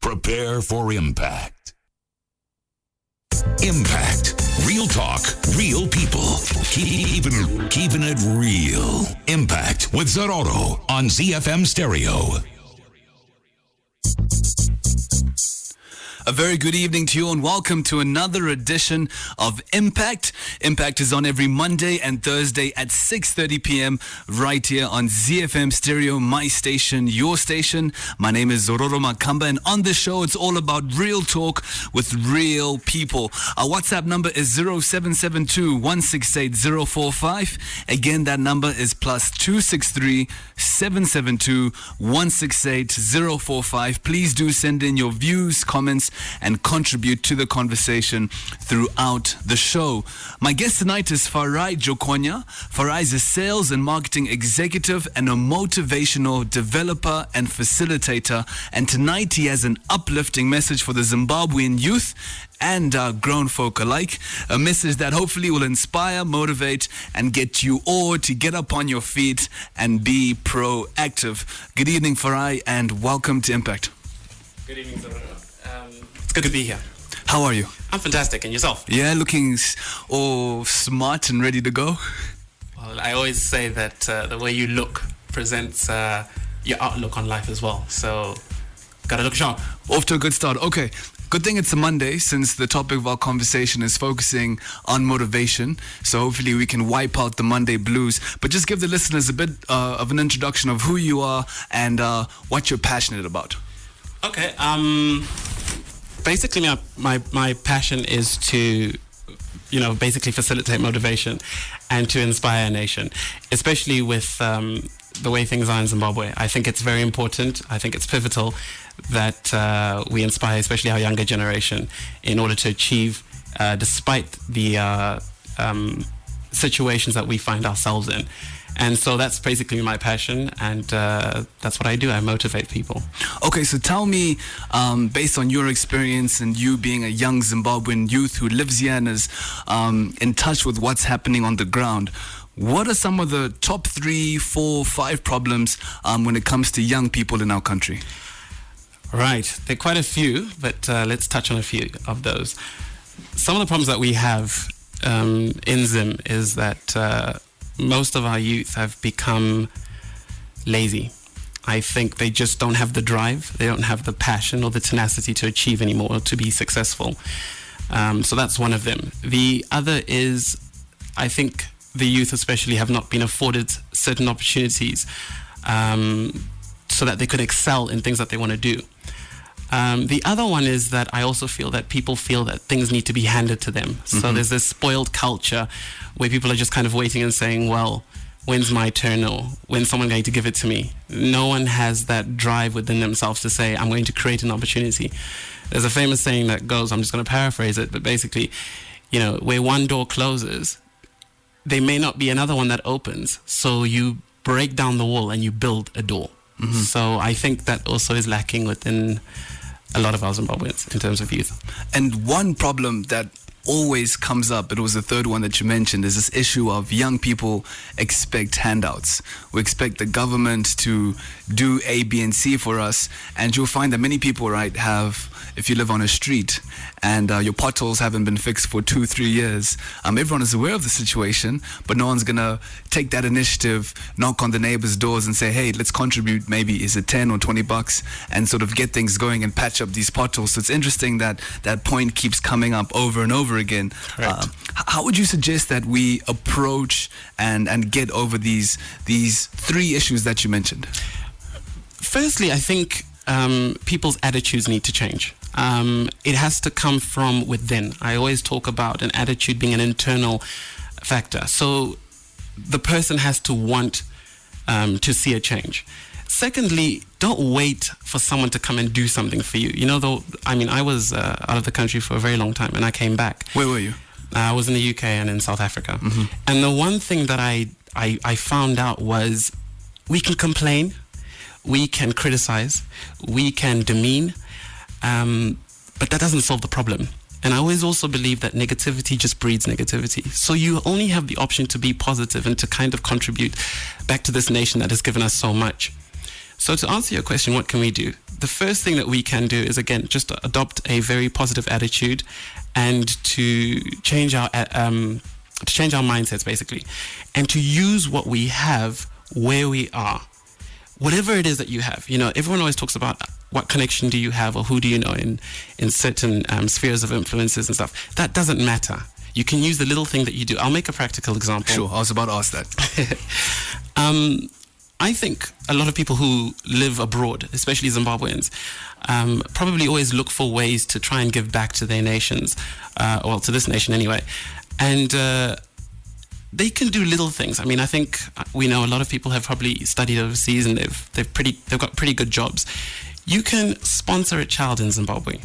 Prepare for impact. Impact. Real talk, real people. Keeping it real. Impact with Zororo on ZifMstereo. A very good evening to you and welcome to another edition of Impact. Impact is on every Monday and Thursday at 6:30 p.m. right here on ZifMstereo, my station, your station. My name is Zororo Makamba, and on this show it's all about real talk with real people. Our WhatsApp number is 0772-168-045. Again, that number is +263 772 168 045. Please do send in your views, comments, and contribute to the conversation throughout the show. My guest tonight is Farai Jokonya. Farai is a sales and marketing executive and a motivational developer and facilitator. And tonight he has an uplifting message for the Zimbabwean youth and grown folk alike. A message that hopefully will inspire, motivate, and get you all to get up on your feet and be proactive. Good evening, Farai, and welcome to Impact. Good evening, Zororo. It's good to be here. How are you? I'm fantastic. And yourself? Yeah, looking all smart and ready to go. Well, I always say that the way you look presents your outlook on life as well. So, gotta look sharp. Off to a good start. Okay. Good thing it's a Monday, since the topic of our conversation is focusing on motivation. So hopefully we can wipe out the Monday blues. But just give the listeners a bit of an introduction of who you are and what you're passionate about. Okay. Basically, my passion is to, basically facilitate motivation and to inspire a nation, especially with the way things are in Zimbabwe. I think it's very important. I think it's pivotal that we inspire, especially our younger generation, in order to achieve, despite the situations that we find ourselves in. And so that's basically my passion, and that's what I do. I motivate people. Okay, so tell me, based on your experience and you being a young Zimbabwean youth who lives here and is in touch with what's happening on the ground, what are some of the top 3, 4, 5 problems when it comes to young people in our country? Right, there are quite a few, but let's touch on a few of those. Some of the problems that we have in Zim is that most of our youth have become lazy. I think they just don't have the drive, they don't have the passion or the tenacity to achieve anymore, or to be successful. So that's one of them. The other is, I think the youth especially have not been afforded certain opportunities so that they could excel in things that they want to do. The other one is that I also feel that people feel that things need to be handed to them. So there's this spoiled culture where people are just kind of waiting and saying, well, when's my turn, or when's someone going to give it to me? No one has that drive within themselves to say, I'm going to create an opportunity. There's a famous saying that goes, I'm just going to paraphrase it, but basically, where one door closes, there may not be another one that opens. So you break down the wall and you build a door. So I think that also is lacking within a lot of our Zimbabweans in terms of youth. And one problem that always comes up, it was the third one that you mentioned, is this issue of young people expect handouts. We expect the government to do A, B, and C for us, and you'll find that many people, right, have, if you live on a street and your potholes haven't been fixed for 2-3 years, everyone is aware of the situation, but no one's gonna take that initiative, knock on the neighbors' doors and say, hey, let's contribute, maybe is it 10 or 20 bucks, and sort of get things going and patch up these potholes. So it's interesting that that point keeps coming up over and over again. How would you suggest that we approach and get over these 3 issues that you mentioned? Firstly, I think people's attitudes need to change. It has to come from within. I always talk about an attitude being an internal factor. So the person has to want to see a change. Secondly, don't wait for someone to come and do something for you. I was out of the country for a very long time, and I came back. Where were you? I was in the UK and in South Africa. And the one thing that I found out was we can complain, we can criticize, we can demean, but that doesn't solve the problem. And I always also believe that negativity just breeds negativity. So you only have the option to be positive and to kind of contribute back to this nation that has given us so much. So to answer your question, what can we do? The first thing that we can do is, again, just adopt a very positive attitude and to change our mindsets, basically, and to use what we have where we are. Whatever it is that you have, everyone always talks about what connection do you have or who do you know in certain spheres of influences and stuff. That doesn't matter. You can use the little thing that you do. I'll make a practical example. Sure, I was about to ask that. I think a lot of people who live abroad, especially Zimbabweans, probably always look for ways to try and give back to their nations, well, to this nation anyway. And they can do little things. I mean, I think we know a lot of people have probably studied overseas and they've got pretty good jobs. You can sponsor a child in Zimbabwe.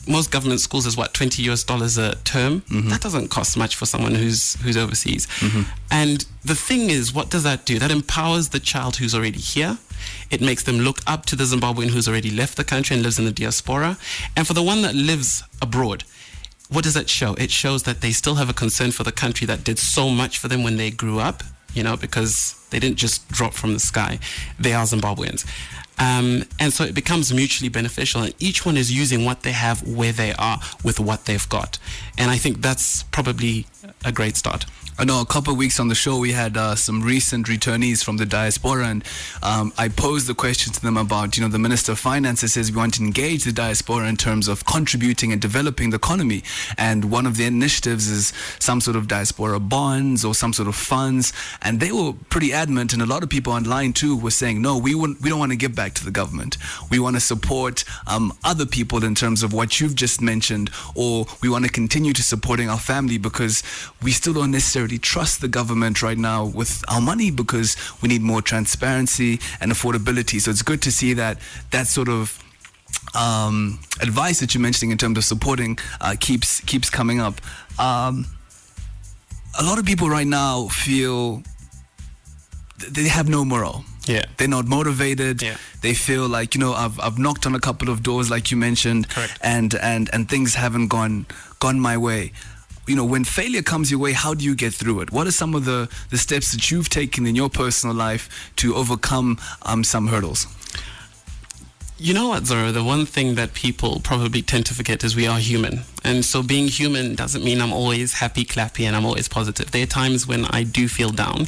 Most government schools is $20 a term. Mm-hmm. That doesn't cost much for someone who's overseas. Mm-hmm. And the thing is, what does that do? That empowers the child who's already here. It makes them look up to the Zimbabwean who's already left the country and lives in the diaspora. And for the one that lives abroad, what does that show? It shows that they still have a concern for the country that did so much for them when they grew up, because they didn't just drop from the sky. They are Zimbabweans. And so it becomes mutually beneficial, and each one is using what they have where they are with what they've got. And I think that's probably a great start. I know a couple of weeks on the show we had some recent returnees from the diaspora, and I posed the question to them about, the Minister of Finance says we want to engage the diaspora in terms of contributing and developing the economy, and one of the initiatives is some sort of diaspora bonds or some sort of funds, and they were pretty adamant, and a lot of people online too were saying, no, we don't want to give back to the government. We want to support other people in terms of what you've just mentioned, or we want to continue to supporting our family because we still don't necessarily trust the government right now with our money because we need more transparency and affordability. So it's good to see that sort of advice that you're mentioning in terms of supporting keeps coming up. A lot of people right now feel they have no morale. Yeah. They're not motivated. Yeah. They feel like, I've knocked on a couple of doors like you mentioned. Correct. and things haven't gone my way. When failure comes your way, how do you get through it? What are some of the steps that you've taken in your personal life to overcome some hurdles? You know what, Zorro? The one thing that people probably tend to forget is we are human. And so being human doesn't mean I'm always happy, clappy, and I'm always positive. There are times when I do feel down.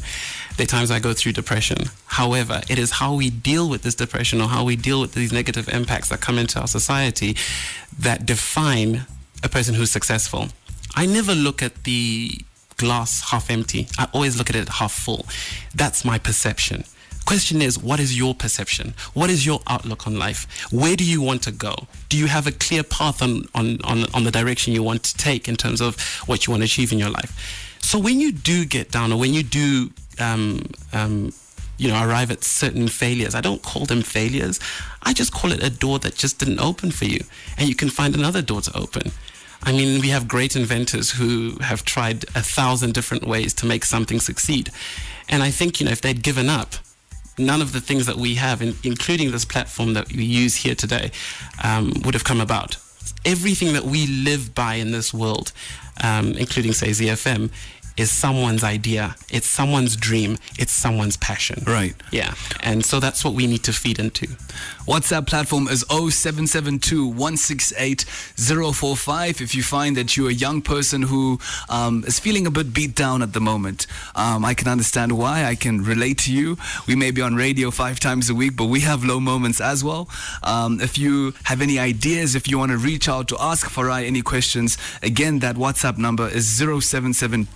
There are times I go through depression. However, it is how we deal with this depression or how we deal with these negative impacts that come into our society that define a person who's successful. I never look at the glass half empty. I always look at it half full. That's my perception. Question is, what is your perception? What is your outlook on life? Where do you want to go? Do you have a clear path on the direction you want to take in terms of what you want to achieve in your life? So when you do get down or when you do arrive at certain failures, I don't call them failures. I just call it a door that just didn't open for you. And you can find another door to open. I mean, we have great inventors who have tried 1,000 different ways to make something succeed. And I think, if they'd given up, none of the things that we have, including this platform that we use here today, would have come about. Everything that we live by in this world, including, say, ZFM, is someone's idea. It's someone's dream. It's someone's passion. Right. Yeah. And so that's what we need to feed into. WhatsApp platform is 0772 168 045. If you find that you're a young person who is feeling a bit beat down at the moment, I can understand why. I can relate to you. We may be on radio 5 times a week, but we have low moments as well. If you have any ideas, if you want to reach out to ask Farai any questions, again, that WhatsApp number is 0772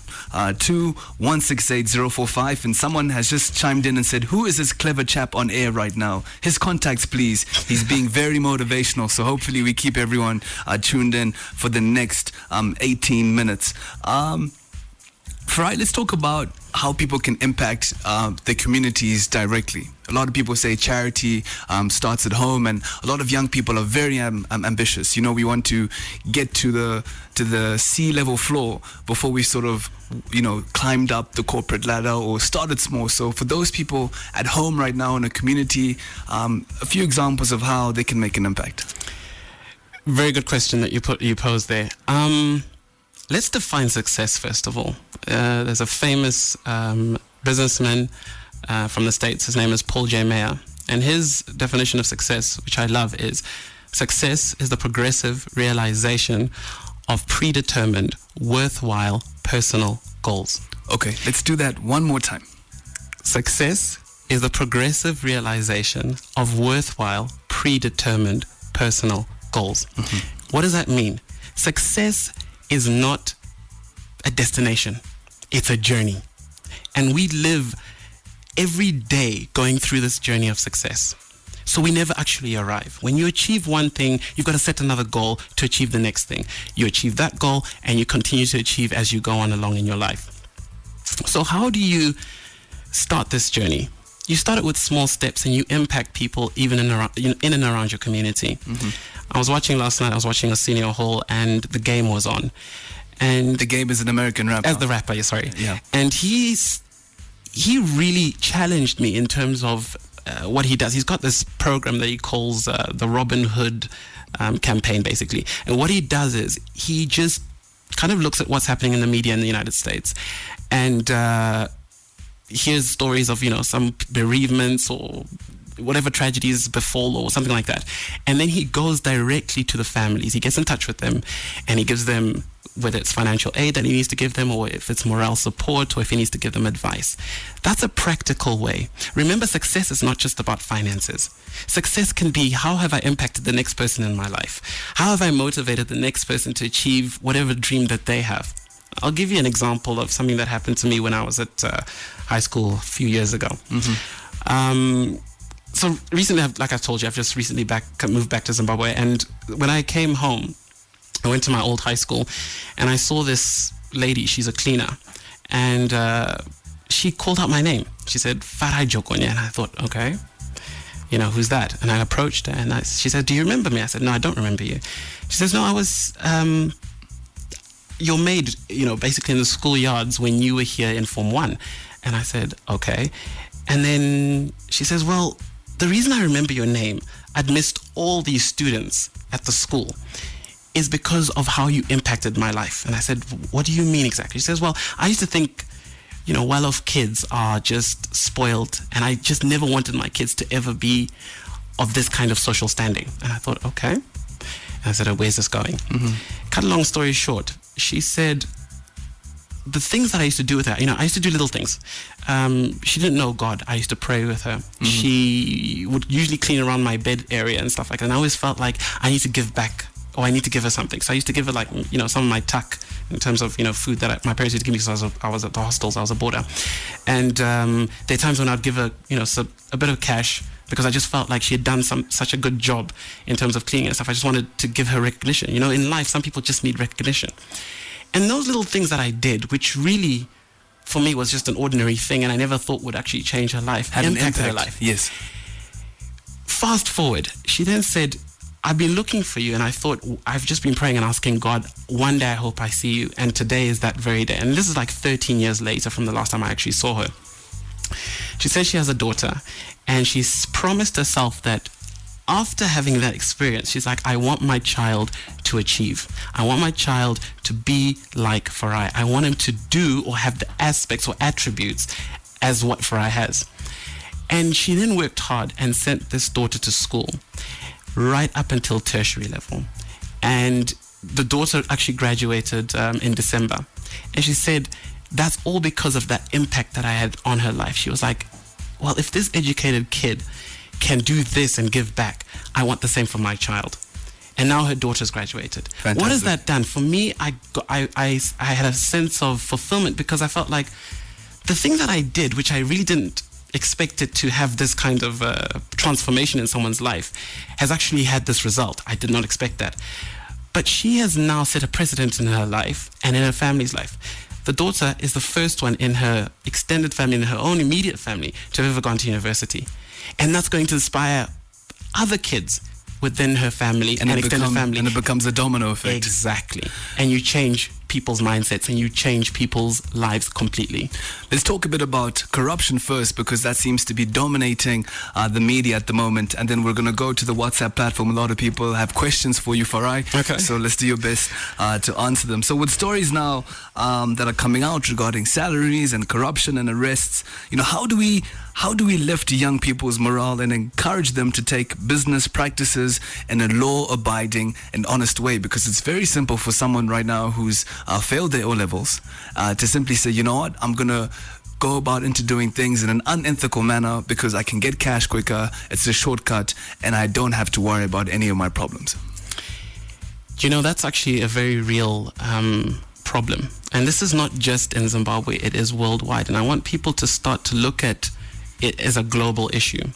168 045. And someone has just chimed in and said, who is this clever chap on air right now? His contacts, please. He's being very motivational, so hopefully we keep everyone tuned in for the next 18 minutes. Farai, let's talk about how people can impact their communities directly. A lot of people say charity starts at home, and a lot of young people are very ambitious. We want to get to the sea-level floor before we sort of, climbed up the corporate ladder or started small. So for those people at home right now in a community, a few examples of how they can make an impact. Very good question that you posed there. Let's define success first of all. There's a famous businessman from the States. His name is Paul J. Mayer. And his definition of success, which I love, is success is the progressive realization of predetermined, worthwhile personal goals. Okay, let's do that one more time. Success is the progressive realization of worthwhile, predetermined personal goals. What does that mean? Success is not a destination. It's a journey. And we live every day going through this journey of success. So we never actually arrive. When you achieve one thing, you've got to set another goal to achieve the next thing. You achieve that goal and you continue to achieve as you go on along in your life. So how do you start this journey? You start it with small steps and you impact people even in and around your community. I was watching last night, Arsenio Hall, and The Game was on. And The Game is an American rapper. As the rapper, yeah, sorry. Yeah. And he really challenged me in terms of what he does. He's got this program that he calls the Robin Hood campaign, basically. And what he does is he just kind of looks at what's happening in the media in the United States and hears stories of, some bereavements or whatever tragedies befall or something like that. And then he goes directly to the families. He gets in touch with them and he gives them, whether it's financial aid that he needs to give them or if it's morale support or if he needs to give them advice. That's a practical way. Remember, success is not just about finances. Success can be, how have I impacted the next person in my life? How have I motivated the next person to achieve whatever dream that they have? I'll give you an example of something that happened to me when I was at high school a few years ago. So recently, like I told you, I've just recently moved back to Zimbabwe. And when I came home, I went to my old high school and I saw this lady. She's a cleaner. And she called out my name. She said, Farai Jokonya. And I thought, okay, who's that? And I approached her and she said, do you remember me? I said, no, I don't remember you. She says, no, I was your maid, basically in the schoolyards when you were here in Form 1. And I said, okay. And then she says, well, the reason I remember your name, I'd missed all these students at the school, is because of how you impacted my life. And I said, what do you mean exactly? She says, well, I used to think, well-off kids are just spoiled, and I just never wanted my kids to ever be of this kind of social standing. And I thought, okay. And I said, where's this going? Cut a long story short, she said, the things that I used to do with her, I used to do little things. She didn't know God. I used to pray with her. She would usually clean around my bed area and stuff like that. And I always felt like I need to give back, or I need to give her something. So I used to give her some of my tuck in terms of, food that my parents used to give me because I was at the hostels. I was a boarder. And there are times when I'd give her, a bit of cash because I just felt like she had done such a good job in terms of cleaning and stuff. I just wanted to give her recognition. In life, some people just need recognition. And those little things that I did, which really, for me, was just an ordinary thing and I never thought would actually change her life, had an impact. Her life. Yes. Fast forward, she then said, I've been looking for you and I thought, I've just been praying and asking God, one day I hope I see you. And today is that very day. And this is like 13 years later from the last time I actually saw her. She says she has a daughter and she's promised herself that after having that experience, she's like, I want my child to achieve. I want my child to be like Farai. I want him to do or have the aspects or attributes as what Farai has. And she then worked hard and sent this daughter to school right up until tertiary level. And the daughter actually graduated in December. And she said, that's all because of that impact that I had on her life. She was like, well, if this educated kid can do this and give back, I want the same for my child. And now her daughter's graduated. Fantastic. What has that done? For me, I had a sense of fulfillment because I felt like the thing that I did, which I really didn't expect it to have this kind of transformation in someone's life, has actually had this result. I did not expect that. But she has now set a precedent in her life and in her family's life. The daughter is the first one in her extended family, in her own immediate family, to have ever gone to university. And that's going to inspire other kids within her family and extended family. And it becomes a domino effect. Exactly. And you change people's mindsets and you change people's lives completely. Let's talk a bit about corruption first, because that seems to be dominating the media at the moment. And then we're going to go to the WhatsApp platform. A lot of people have questions for you, Farai. Okay. So let's do your best to answer them. So with stories now that are coming out regarding salaries and corruption and arrests, how do we how do we lift young people's morale and encourage them to take business practices in a law-abiding and honest way? Because it's very simple for someone right now who's failed their O-levels to simply say, you know what, I'm going to go about into doing things in an unethical manner because I can get cash quicker, it's a shortcut, and I don't have to worry about any of my problems. You know, that's actually a very real problem. And this is not just in Zimbabwe, it is worldwide. And I want people to start to look at it as a global issue.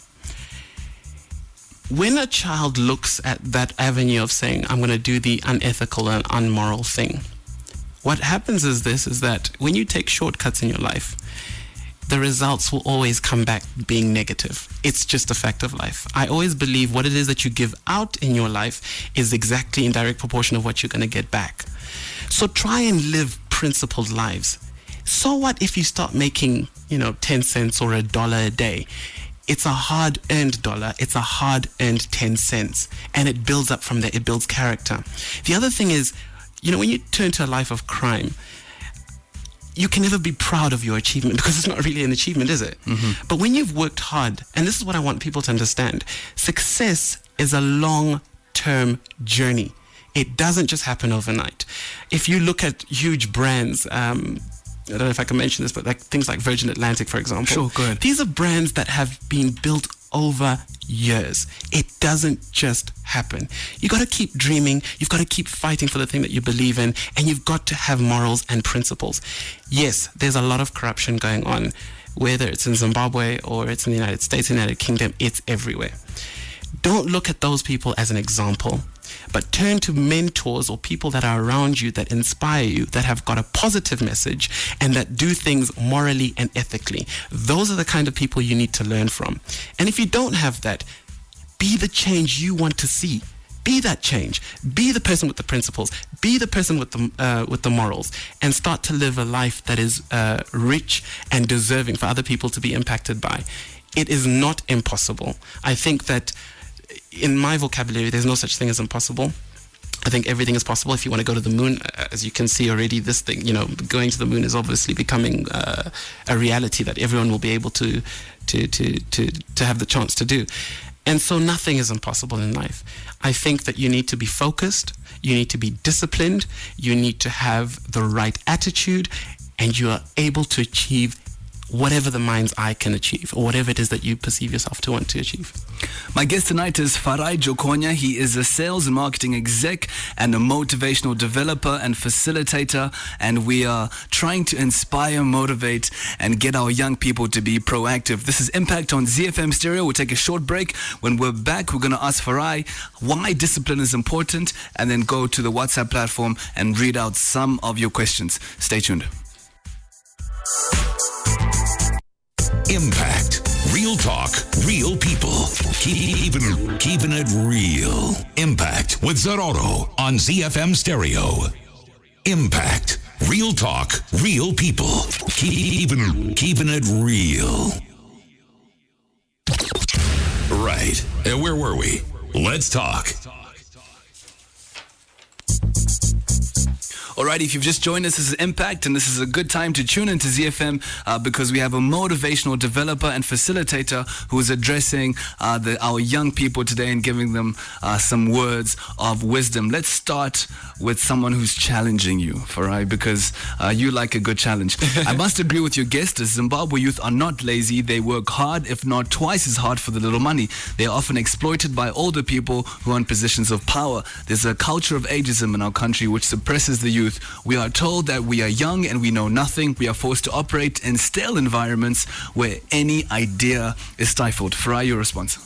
When a child looks at that avenue of saying, I'm going to do the unethical and unmoral thing, what happens is that when you take shortcuts in your life, the results will always come back being negative. It's just a fact of life. I always believe what it is that you give out in your life is exactly in direct proportion of what you're going to get back. So try and live principled lives. So what if you start making, 10 cents or $1 a day? It's a hard-earned dollar. It's a hard-earned 10 cents. And it builds up from there. It builds character. The other thing is, when you turn to a life of crime, you can never be proud of your achievement because it's not really an achievement, is it? Mm-hmm. But when you've worked hard, and this is what I want people to understand, success is a long-term journey. It doesn't just happen overnight. If you look at huge brands, I don't know if I can mention this, but like things like Virgin Atlantic, for example. Sure, go ahead. These are brands that have been built over years. It doesn't just happen. You got to keep dreaming. You've got to keep fighting for the thing that you believe in, and you've got to have morals and principles. Yes, there's a lot of corruption going on, whether it's in Zimbabwe or it's in the United States, United Kingdom, it's everywhere. Don't look at those people as an example, but turn to mentors or people that are around you that inspire you, that have got a positive message and that do things morally and ethically. Those are the kind of people you need to learn from. And if you don't have that, be the change you want to see. Be that change. Be the person with the principles. Be the person with the morals, and start to live a life that is rich and deserving for other people to be impacted by. It is not impossible. I think that in my vocabulary, there's no such thing as impossible. I think everything is possible. If you want to go to the moon, as you can see already, this thing, going to the moon is obviously becoming a reality that everyone will be able to have the chance to do. And so nothing is impossible in life. I think that you need to be focused, you need to be disciplined, you need to have the right attitude, and you are able to achieve whatever the mind's eye can achieve, or whatever it is that you perceive yourself to want to achieve. My guest tonight is Farai Jokonya. He is a sales and marketing exec and a motivational developer and facilitator, and we are trying to inspire, motivate, and get our young people to be proactive. This is Impact on ZifMstereo. We'll take a short break. When we're back, we're going to ask Farai why discipline is important, and then go to the WhatsApp platform and read out some of your questions. Stay tuned. Impact. Real talk. Real people. Keeping it real. Impact with Zororo on ZifMstereo. Impact. Real talk. Real people. Keeping it real. Right. Where were we? Let's talk. Alright, if you've just joined us, this is Impact, and this is a good time to tune into ZFM because we have a motivational developer and facilitator who is addressing our young people today and giving them some words of wisdom. Let's start with someone who's challenging you, Farai, because you like a good challenge. I must agree with your guest. Zimbabwe youth are not lazy. They work hard, if not twice as hard, for the little money. They are often exploited by older people who are in positions of power. There's a culture of ageism in our country which suppresses the youth. We are told that we are young and we know nothing. We are forced to operate in stale environments where any idea is stifled. Farai, your response?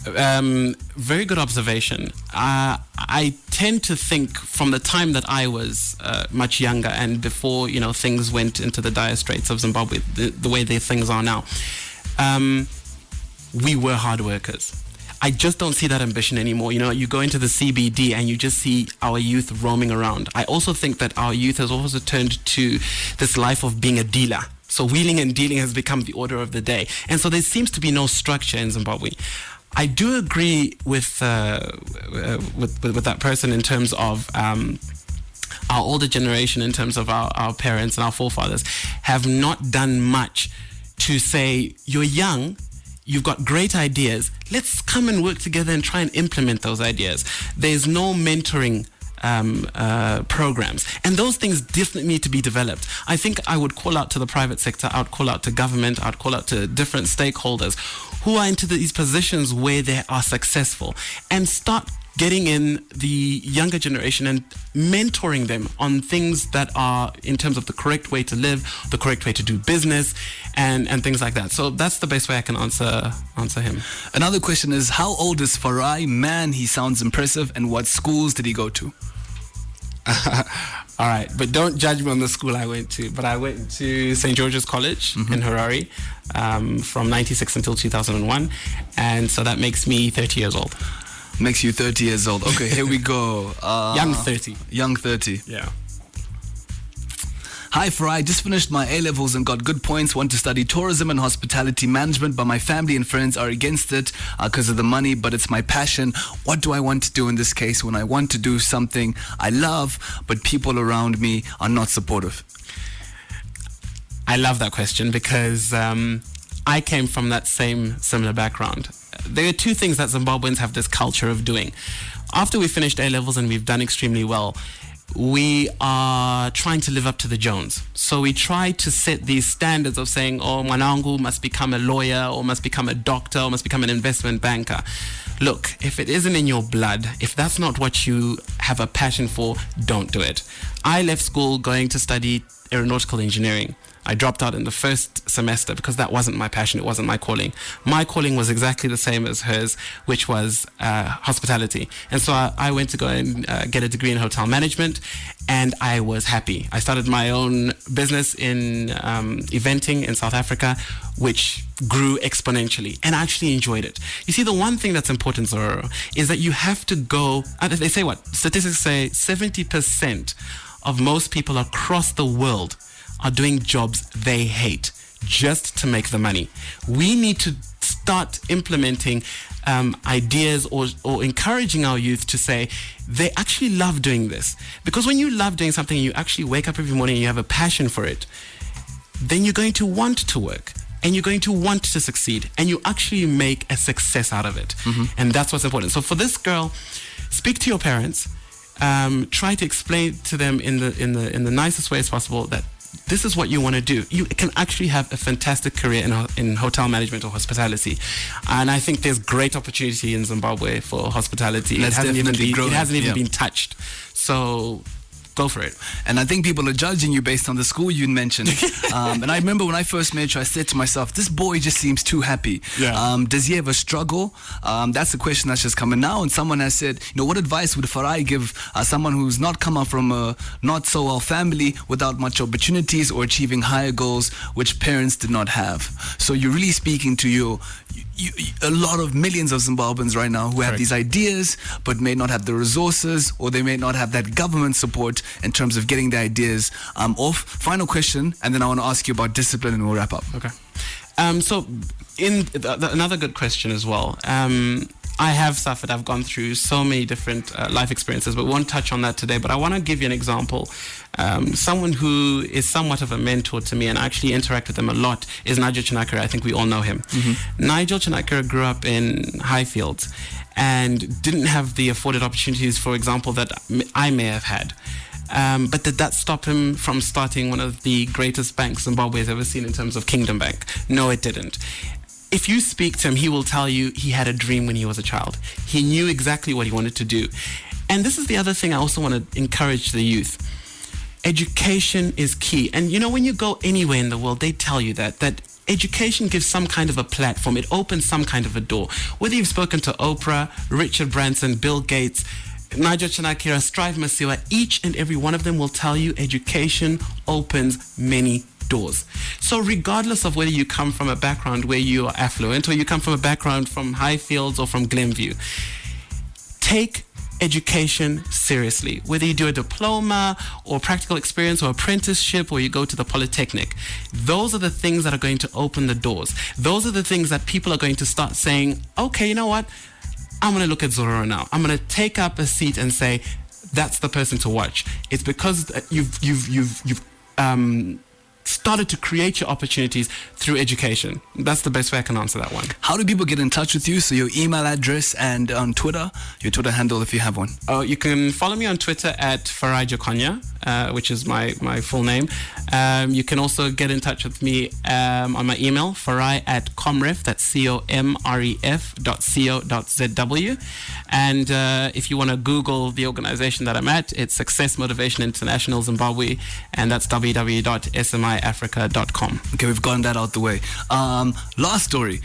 Very good observation. I tend to think from the time that I was much younger and before things went into the dire straits of Zimbabwe, the way things are now, we were hard workers. I just don't see that ambition anymore. You go into the CBD and you just see our youth roaming around. I also think that our youth has also turned to this life of being a dealer. So wheeling and dealing has become the order of the day. And so there seems to be no structure in Zimbabwe. I do agree with that person in terms of our older generation, in terms of our parents and our forefathers, have not done much to say, you're young, you've got great ideas, let's come and work together and try and implement those ideas. There's no mentoring programs, and those things definitely need to be developed. I think I would call out to the private sector, I would call out to government, I would call out to different stakeholders who are into these positions where they are successful, and start getting in the younger generation and mentoring them on things that are in terms of the correct way to live, the correct way to do business, and things like that. So that's the best way I can answer him. Another question is, how old is Farai? Man, he sounds impressive. And what schools did he go to? All right, but don't judge me on the school I went to. But I went to St. George's College in Harare from 96 until 2001. And so that makes me 30 years old. Makes you 30 years old. Okay, here we go. Young 30. Young 30. Yeah. Hi, Farai. Just finished my A-levels and got good points. Want to study tourism and hospitality management, but my family and friends are against it because of the money, but it's my passion. What do I want to do in this case when I want to do something I love, but people around me are not supportive? I love that question because I came from that similar background. There are two things that Zimbabweans have this culture of doing. After we finished A-levels and we've done extremely well, we are trying to live up to the Jones. So we try to set these standards of saying, oh, Mwanangu must become a lawyer or must become a doctor or must become an investment banker. Look, if it isn't in your blood, if that's not what you have a passion for, don't do it. I left school going to study aeronautical engineering. I dropped out in the first semester because that wasn't my passion, it wasn't my calling. My calling was exactly the same as hers, which was hospitality. And so I went to go and get a degree in hotel management, and I was happy. I started my own business in eventing in South Africa, which grew exponentially, and I actually enjoyed it. You see, the one thing that's important, Zororo, is that you have to go, they say what? Statistics say 70% of most people across the world are doing jobs they hate just to make the money. We need to start implementing ideas or encouraging our youth to say they actually love doing this. Because when you love doing something and you actually wake up every morning and you have a passion for it, then you're going to want to work and you're going to want to succeed and you actually make a success out of it. And that's what's important. So for this girl, speak to your parents, try to explain to them in the nicest way as possible that this is what you want to do. You can actually have a fantastic career in hotel management or hospitality. And I think there's great opportunity in Zimbabwe for hospitality. It hasn't even been touched. So go for it. And I think people are judging you based on the school you mentioned. And I remember when I first met you, I said to myself, this boy just seems too happy. Does he ever struggle? That's the question that's just coming now. And someone has said, what advice would Farai give someone who's not come up from a not so well family without much opportunities or achieving higher goals which parents did not have? So you're really speaking to a lot of millions of Zimbabweans right now who have these ideas but may not have the resources, or they may not have that government support in terms of getting the ideas off. Final question, and then I want to ask you about discipline and we'll wrap up. Okay. So another good question as well. I have suffered, I've gone through so many different life experiences, but won't touch on that today. But I want to give you an example. Someone who is somewhat of a mentor to me and I actually interact with them a lot is Nigel Chinakira. I think we all know him. Nigel Chinakira grew up in Highfields and didn't have the afforded opportunities, for example, that I may have had. But did that stop him from starting one of the greatest banks Zimbabwe has ever seen in terms of Kingdom Bank? No, it didn't. If you speak to him, he will tell you he had a dream when he was a child. He knew exactly what he wanted to do. And this is the other thing I also want to encourage the youth. Education is key. And when you go anywhere in the world, they tell you that education gives some kind of a platform. It opens some kind of a door. Whether you've spoken to Oprah, Richard Branson, Bill Gates, Nigel Chinakira, Strive Masiwa, each and every one of them will tell you education opens many doors. So regardless of whether you come from a background where you are affluent or you come from a background from Highfields or from Glenview, take education seriously. Whether you do a diploma or practical experience or apprenticeship or you go to the Polytechnic, those are the things that are going to open the doors. Those are the things that people are going to start saying, okay, you know what? I'm going to look at Zororo now. I'm going to take up a seat and say, that's the person to watch. It's because you've started to create your opportunities through education. That's the best way I can answer that one. How do people get in touch with you? So your email address and on Twitter, your Twitter handle if you have one. You can follow me on Twitter at Farai Jokonya, which is my full name. You can also get in touch with me on my email, farai@comref, that's comref.co.zw. And if you want to Google the organization that I'm at, it's Success Motivation International Zimbabwe, and that's www.smiafrica.com. Okay, we've gotten that out the way. Last story.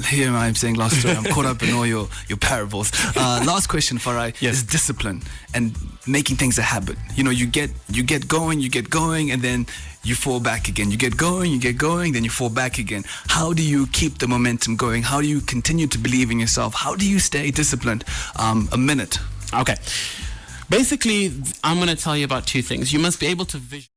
Here I'm saying last story. I'm caught up in all your parables. Last question, Farai, Yes. is discipline and making things a habit. You know, you get going, and then you fall back again. You get going, then you fall back again. How do you keep the momentum going? How do you continue to believe in yourself? How do you stay disciplined? A minute. Okay. Basically, I'm going to tell you about two things. You must be able to visualize.